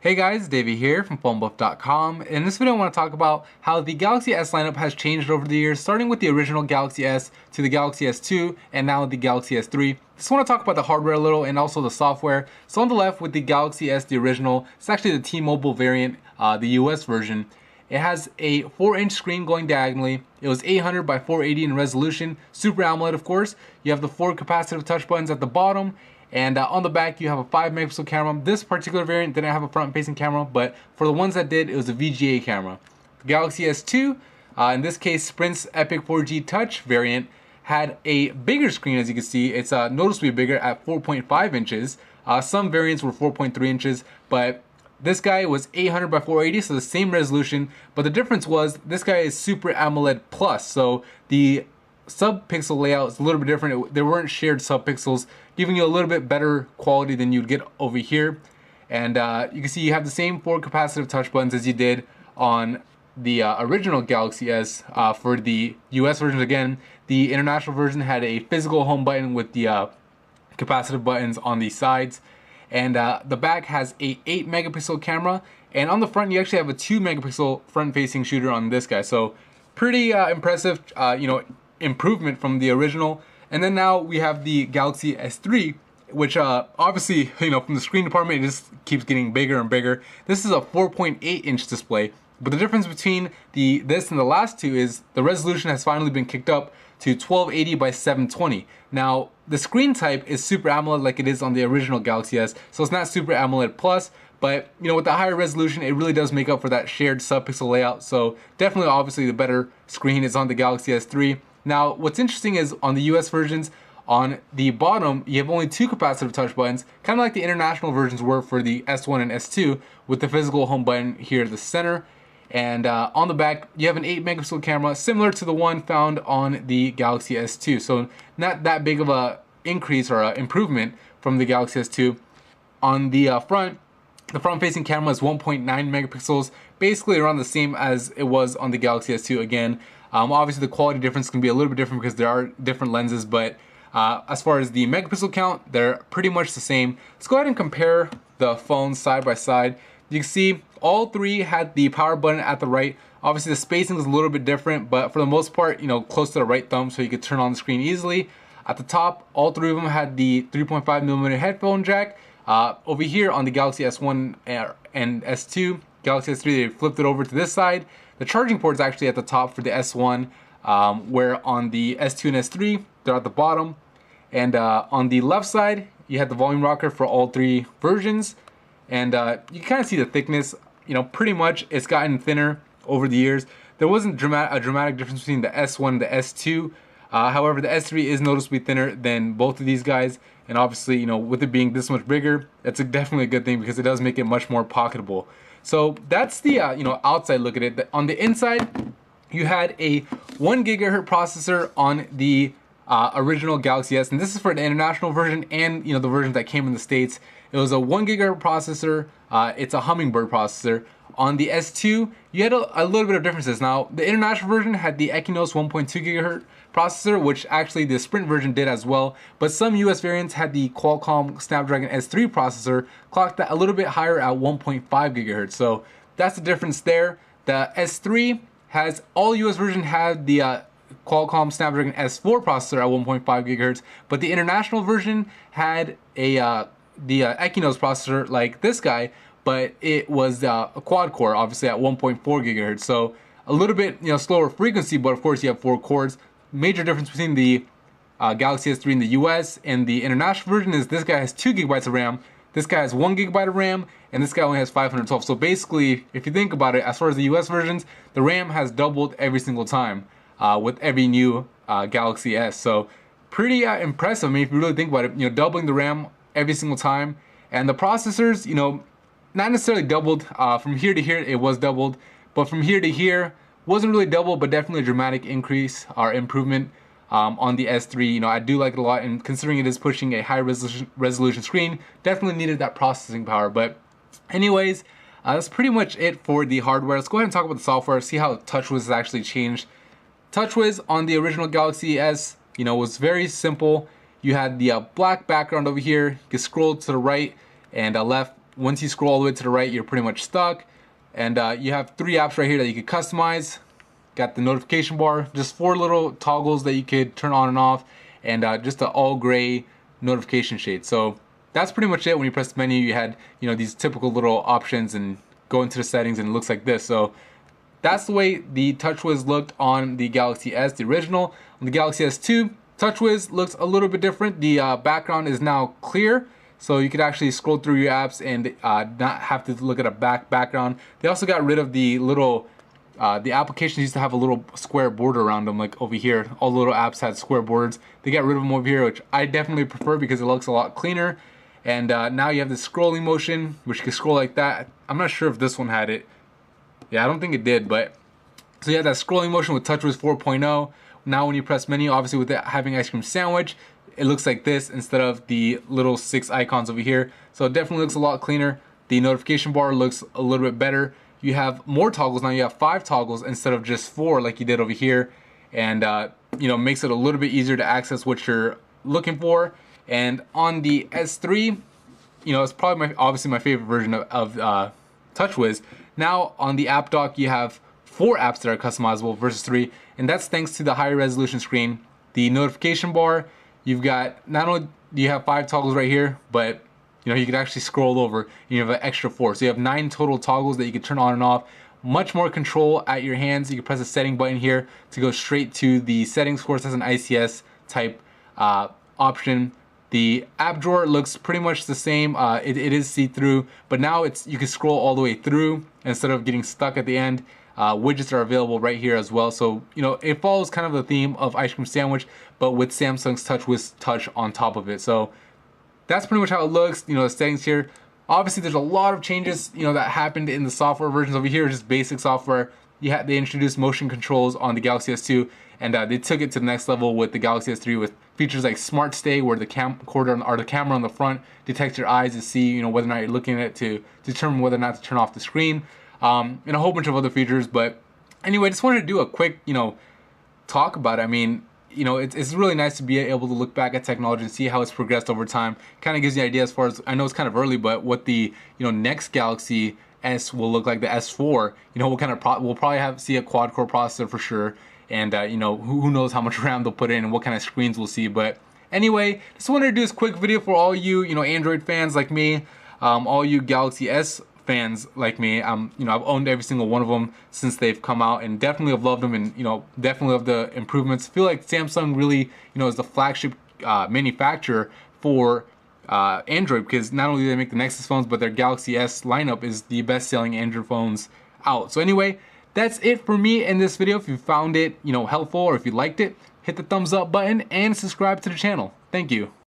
Hey guys, Davey here from PhoneBuff.com. In this video I want to talk about how the Galaxy S lineup has changed over the years, starting with the original Galaxy S to the Galaxy S2 and now the Galaxy S3. Just want to talk about the hardware a little and also the software. So on the left with the Galaxy S, the original, it's actually the T-Mobile variant, the US version. It has a 4-inch screen going diagonally. It was 800 by 480 in resolution, Super AMOLED of course. You have the 4 capacitive touch buttons at the bottom. And on the back you have a 5 megapixel camera. This particular variant didn't have a front facing camera, but for the ones that did, it was a VGA camera. The Galaxy S2, in this case Sprint's Epic 4G Touch variant, had a bigger screen. As you can see, it's noticeably bigger at 4.5 inches. Some variants were 4.3 inches, but this guy was 800 by 480, so the same resolution, but the difference was this guy is Super AMOLED Plus, so the sub-pixel layout is a little bit different. There weren't shared sub-pixels, giving you a little bit better quality than you'd get over here. And you can see you have the same 4 capacitive touch buttons as you did on the original Galaxy S. For the US version, again, the international version had a physical home button with the capacitive buttons on the sides. And the back has a 8 megapixel camera, and on the front you actually have a 2 megapixel front facing shooter on this guy. So pretty impressive, improvement from the original. And then now we have the Galaxy S3, which obviously, from the screen department, it just keeps getting bigger and bigger. This is a 4.8 inch display, but the difference between this and the last two is the resolution has finally been kicked up to 1280 by 720. Now, the screen type is Super AMOLED like it is on the original Galaxy S, so it's not Super AMOLED Plus, but with the higher resolution, it really does make up for that shared sub-pixel layout. So definitely, obviously, the better screen is on the Galaxy S3. Now, what's interesting is on the US versions, on the bottom, you have only 2 capacitive touch buttons, kind of like the international versions were for the S1 and S2, with the physical home button here at the center. And on the back, you have an 8 megapixel camera, similar to the one found on the Galaxy S2. So not that big of a increase or a improvement from the Galaxy S2. On the front-facing camera is 1.9 megapixels, basically around the same as it was on the Galaxy S2 again. Obviously the quality difference can be a little bit different because there are different lenses, but as far as the megapixel count, they're pretty much the same. Let's go ahead and compare the phones side by side. You can see all three had the power button at the right. Obviously the spacing is a little bit different, but for the most part, close to the right thumb, so you could turn on the screen easily. At the top, all three of them had the 3.5mm headphone jack. Over here on the Galaxy S1 and S2, Galaxy S3, they flipped it over to this side. The charging port is actually at the top for the S1, where on the S2 and S3, they're at the bottom. And on the left side, you had the volume rocker for all three versions. And you can kind of see the thickness. Pretty much it's gotten thinner over the years. There wasn't a dramatic difference between the S1 and the S2. However, the S3 is noticeably thinner than both of these guys. And obviously, with it being this much bigger, that's definitely a good thing because it does make it much more pocketable. So that's the outside look at it. On the inside, you had a 1 gigahertz processor on the original Galaxy S, and this is for the international version and the version that came in the States. It was a 1 gigahertz processor. It's a Hummingbird processor. On the S2, you had a little bit of differences. Now, the international version had the Exynos 1.2 gigahertz processor, which actually the Sprint version did as well. But some US variants had the Qualcomm Snapdragon S3 processor, clocked a little bit higher at 1.5 gigahertz. So that's the difference there. The S3 has, all US version had the Qualcomm Snapdragon S4 processor at 1.5 gigahertz, but the international version had the Exynos processor like this guy, but it was a quad core, obviously at 1.4 gigahertz. So a little bit slower frequency, but of course you have 4 cores. Major difference between the Galaxy S3 in the US and the international version is this guy has 2 gigabytes of RAM, this guy has 1 gigabyte of RAM, and this guy only has 512. So basically, if you think about it, as far as the US versions, the RAM has doubled every single time with every new Galaxy S. So pretty impressive. I mean, if you really think about it, doubling the RAM every single time. And the processors, not necessarily doubled. From here to here, it was doubled. But from here to here, wasn't really double, but definitely a dramatic increase or improvement on the S3. I do like it a lot, and considering it is pushing a high resolution screen, definitely needed that processing power. But anyways, that's pretty much it for the hardware. Let's go ahead and talk about the software, see how TouchWiz has actually changed. TouchWiz on the original Galaxy S, was very simple. You had the black background over here. You can scroll to the right and left. once you scroll all the way to the right, you're pretty much stuck. And you have 3 apps right here that you could customize. Got the notification bar, just 4 little toggles that you could turn on and off, and just an all gray notification shade. So that's pretty much it. When you press the menu, you had, you know, these typical little options and go into the settings and it looks like this. So that's the way the TouchWiz looked on the Galaxy S, the original. On the Galaxy S2, TouchWiz looks a little bit different. The background is now clear, so you could actually scroll through your apps and not have to look at a background. They also got rid of the little, the applications used to have a little square border around them, like over here. All the little apps had square borders. They got rid of them over here, which I definitely prefer because it looks a lot cleaner. And now you have the scrolling motion, which you can scroll like that. I'm not sure if this one had it. Yeah, I don't think it did, but so you have that scrolling motion with TouchWiz 4.0. Now when you press menu, obviously with it having ice cream sandwich, it looks like this instead of the little 6 icons over here. So it definitely looks a lot cleaner. The notification bar looks a little bit better. You have more toggles now. You have 5 toggles instead of just 4 like you did over here, and you know, makes it a little bit easier to access what you're looking for. And on the S3, you know, it's probably obviously my favorite version of TouchWiz. Now on the app dock, you have 4 apps that are customizable versus 3, and that's thanks to the higher resolution screen. The notification bar, you've got, not only do you have 5 toggles right here, but you know, you can actually scroll over and you have an extra 4. So you have 9 total toggles that you can turn on and off. Much more control at your hands. You can press the setting button here to go straight to the settings. Of course, that's an ICS type option. The app drawer looks pretty much the same. It is see-through, but now you can scroll all the way through instead of getting stuck at the end. Widgets are available right here as well. So, you know, it follows kind of the theme of ice cream sandwich, but with Samsung's TouchWiz Touch on top of it. So that's pretty much how it looks. You know, the settings here. Obviously, there's a lot of changes, you know, that happened in the software versions. Over here, just basic software. They introduced motion controls on the Galaxy S2, and they took it to the next level with the Galaxy S3 with features like Smart Stay, where the camcorder or the camera on the front detects your eyes to see, you know, whether or not you're looking at it, to determine whether or not to turn off the screen, and a whole bunch of other features. But anyway, just wanted to do a quick, you know, talk about it. I mean, you know, it's really nice to be able to look back at technology and see how it's progressed over time. Kind of gives you an idea as far as, I know it's kind of early, but what the, you know, next Galaxy S will look like, the S4. You know, what kind of we'll probably see a quad-core processor for sure, and you know, who knows how much RAM they'll put in and what kind of screens we'll see. But anyway, just wanted to do this quick video for all you, you know, Android fans like me, all you Galaxy S fans like me. You know, I've owned every single one of them since they've come out, and definitely have loved them, and you know, definitely love the improvements. I feel like Samsung really, you know, is the flagship manufacturer for Android, because not only do they make the Nexus phones, but their Galaxy S lineup is the best-selling Android phones out. So anyway, that's it for me in this video. If you found it, you know, helpful, or if you liked it, hit the thumbs up button and subscribe to the channel. Thank you.